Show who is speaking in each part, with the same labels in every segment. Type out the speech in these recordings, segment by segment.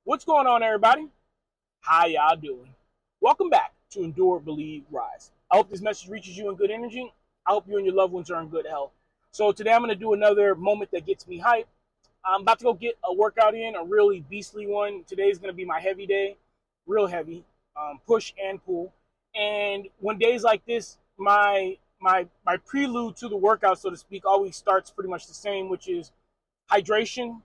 Speaker 1: What's going on, everybody? How y'all doing? Welcome back to Endure, Believe, Rise. I hope this message reaches you in good energy. I hope you and your loved ones are in good health. So today I'm going to do another moment that gets me hyped. I'm about to go get a workout in, a really beastly one. Today's going to be my heavy day, real heavy, push and pull. And when days like this, my prelude to the workout, so to speak, always starts pretty much the same, which is hydration,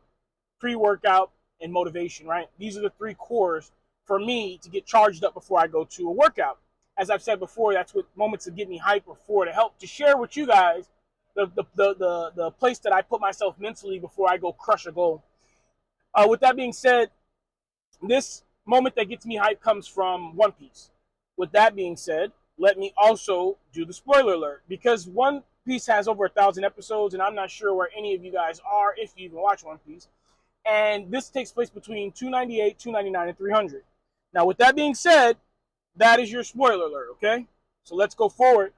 Speaker 1: pre-workout, and motivation, right? These are the three cores for me to get charged up before I go to a workout. As I've said before, that's what moments of get me hype are for, to help to share with you guys the place that I put myself mentally before I go crush a goal. With that being said, this moment that gets me hype comes from One Piece. With that being said, let me also do the spoiler alert, because One Piece has over 1,000 episodes, and I'm not sure where any of you guys are if you even watch One Piece. And this takes place between 298, 299, and 300. Now, with that being said, that is your spoiler alert, okay? So let's go forward.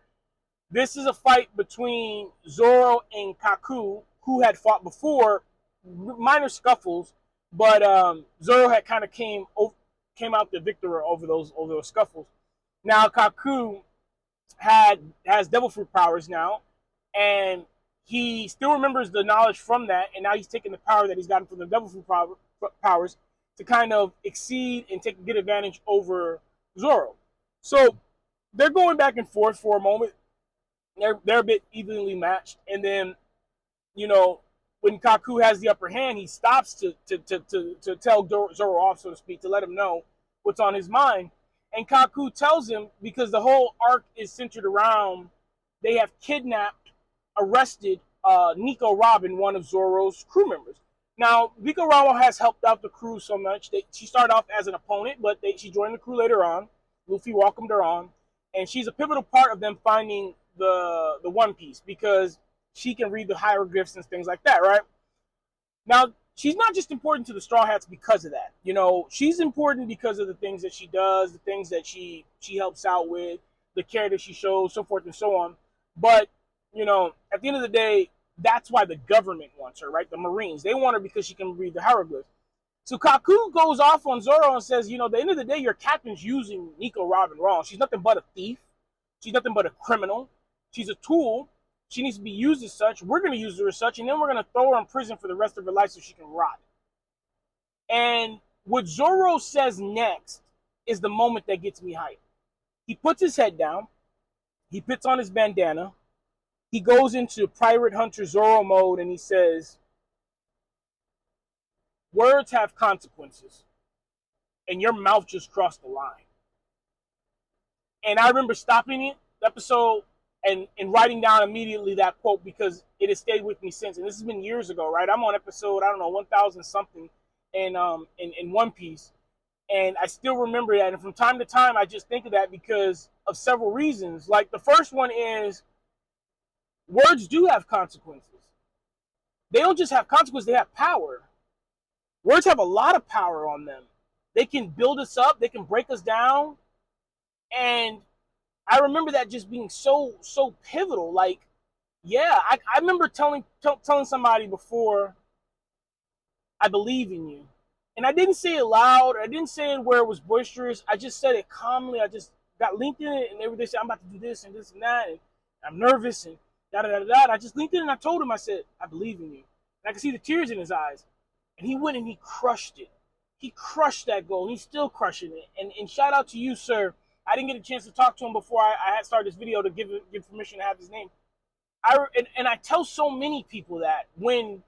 Speaker 1: This is a fight between Zoro and Kaku, who had fought before, minor scuffles, but Zoro had kind of came out the victor over those scuffles. Now Kaku has devil fruit powers now, and he still remembers the knowledge from that, and now he's taking the power that he's gotten from the devil fruit powers to kind of exceed and get advantage over Zoro. So they're going back and forth for a moment. They're a bit evenly matched, and then you know when Kaku has the upper hand, he stops to tell Zoro off, so to speak, to let him know what's on his mind. And Kaku tells him, because the whole arc is centered around they have kidnapped, arrested Nico Robin, one of Zoro's crew members. Now, Nico Robin has helped out the crew so much that she started off as an opponent, but she joined the crew later on. Luffy welcomed her on, and she's a pivotal part of them finding the One Piece, because she can read the hieroglyphs and things like that, right? Now, she's not just important to the Straw Hats because of that. She's important because of the things that she does, the things that she helps out with, the care that she shows, so forth and so on. But, at the end of the day, that's why the government wants her, right? The Marines. They want her because she can read the hieroglyphs. So Kaku goes off on Zoro and says, at the end of the day, your captain's using Nico Robin wrong. She's nothing but a thief. She's nothing but a criminal. She's a tool. She needs to be used as such. We're going to use her as such, and then we're going to throw her in prison for the rest of her life so she can rot. And what Zoro says next is the moment that gets me hyped. He puts his head down. He puts on his bandana. He goes into Pirate Hunter Zoro mode, and he says, words have consequences, and your mouth just crossed the line. And I remember stopping it, the episode, and writing down immediately that quote, because it has stayed with me since. And this has been years ago, right? I'm on episode, I don't know, 1,000 something in One Piece. And I still remember that. And from time to time, I just think of that because of several reasons. Like, the first one is words do have consequences. They don't just have consequences, they have power. Words have a lot of power on them. They can build us up, they can break us down. And I remember that just being so pivotal. Like, yeah, I remember telling somebody before, I believe in you. And I didn't say it loud. I didn't say it where it was boisterous. I just said it calmly. I just got linked in it, and every day said, I'm about to do this and this and that, and I'm nervous and da da da da. I just linked in and I told him, I said, I believe in you. And I could see the tears in his eyes. And he went and he crushed it. He crushed that goal. He's still crushing it. And shout out to you, sir. I didn't get a chance to talk to him before I had started this video to give permission to have his name. And I tell so many people that when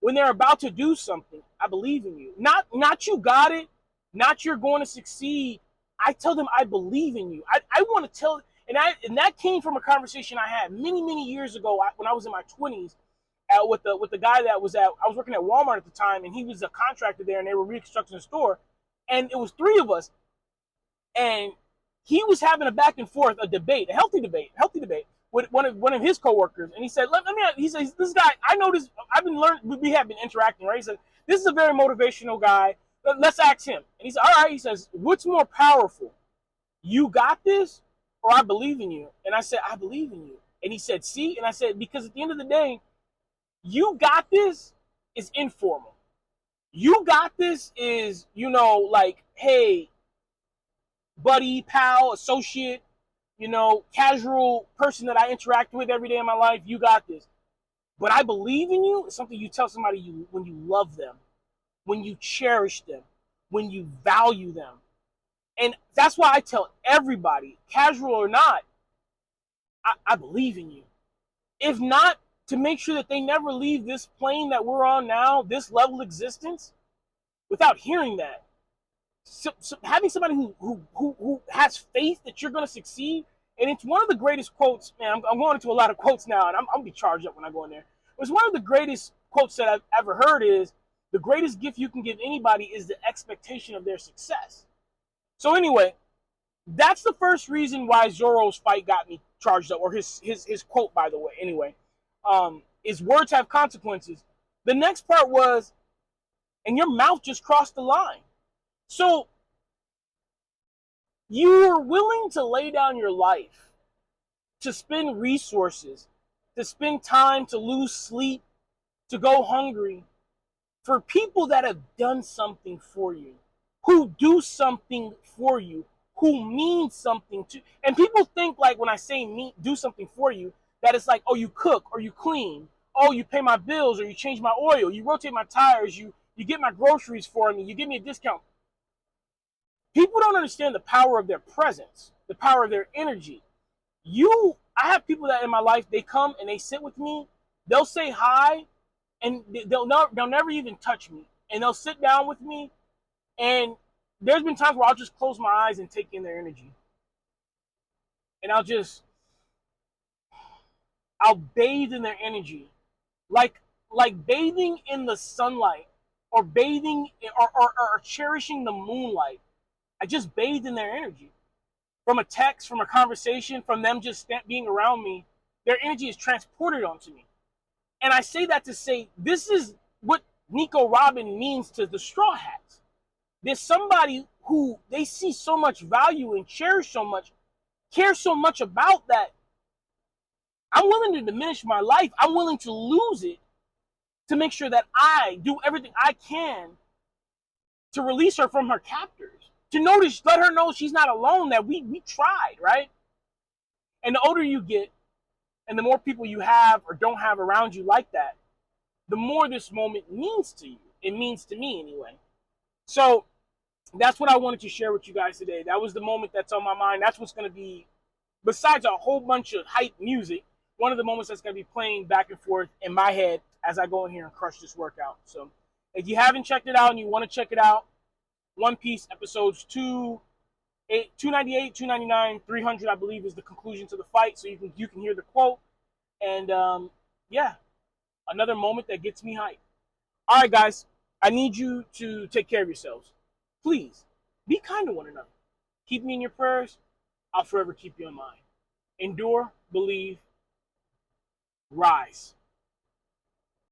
Speaker 1: they're about to do something, I believe in you. Not you got it, not you're going to succeed. I tell them I believe in you. I want to tell, and that came from a conversation I had many years ago when I was in my 20s with the guy that I was working at Walmart at the time, and he was a contractor there, and they were reconstructing the store, and it was three of us, and he was having a back and forth, a healthy debate with one of his coworkers, and he said, he says, this guy, I know this, we have been interacting, right? He said, this is a very motivational guy. Let's ask him. And he said, all right. He says, what's more powerful? You got this, or I believe in you? And I said, I believe in you. And he said, see? And I said, because at the end of the day, you got this is informal. You got this is, like, hey, buddy, pal, associate, casual person that I interact with every day in my life, you got this. But I believe in you is something you tell somebody when you love them, when you cherish them, when you value them. And that's why I tell everybody, casual or not, I believe in you. If not, to make sure that they never leave this plane that we're on now, this level of existence, without hearing that. So having somebody who has faith that you're going to succeed, and it's one of the greatest quotes, man, I'm going into a lot of quotes now, and I'm going to be charged up when I go in there. It was one of the greatest quotes that I've ever heard is, the greatest gift you can give anybody is the expectation of their success. So anyway, that's the first reason why Zorro's fight got me charged up, or his quote, by the way. Anyway, is words have consequences. The next part was, and your mouth just crossed the line. So you're willing to lay down your life, to spend resources, to spend time, to lose sleep, to go hungry, for people that have done something for you, who do something for you, who mean something to. And people think, like, when I say do something for you, that it's like, oh, you cook or you clean, oh, you pay my bills or you change my oil, you rotate my tires, you get my groceries for me, you give me a discount. People don't understand the power of their presence, the power of their energy. I have people that in my life, they come and they sit with me, they'll say hi, and they'll never even touch me, and they'll sit down with me, and there's been times where I'll just close my eyes and take in their energy, and I'll bathe in their energy, like bathing in the sunlight, or bathing or cherishing the moonlight. I just bathed in their energy. From a text, from a conversation, from them just being around me, their energy is transported onto me. And I say that to say, this is what Nico Robin means to the Straw Hats. There's somebody who they see so much value and cherish so much, care so much about, that I'm willing to diminish my life. I'm willing to lose it to make sure that I do everything I can to release her from her captors. To notice, let her know she's not alone, that we tried, right? And the older you get, and the more people you have or don't have around you like that, the more this moment means to you. It means to me anyway. So that's what I wanted to share with you guys today. That was the moment that's on my mind. That's what's going to be, besides a whole bunch of hype music, one of the moments that's going to be playing back and forth in my head as I go in here and crush this workout. So if you haven't checked it out and you want to check it out, One Piece episodes 298, 299, 300, I believe, is the conclusion to the fight. So you can hear the quote. And yeah, another moment that gets me hyped. All right, guys, I need you to take care of yourselves. Please, be kind to one another. Keep me in your prayers. I'll forever keep you in mind. Endure, believe, rise.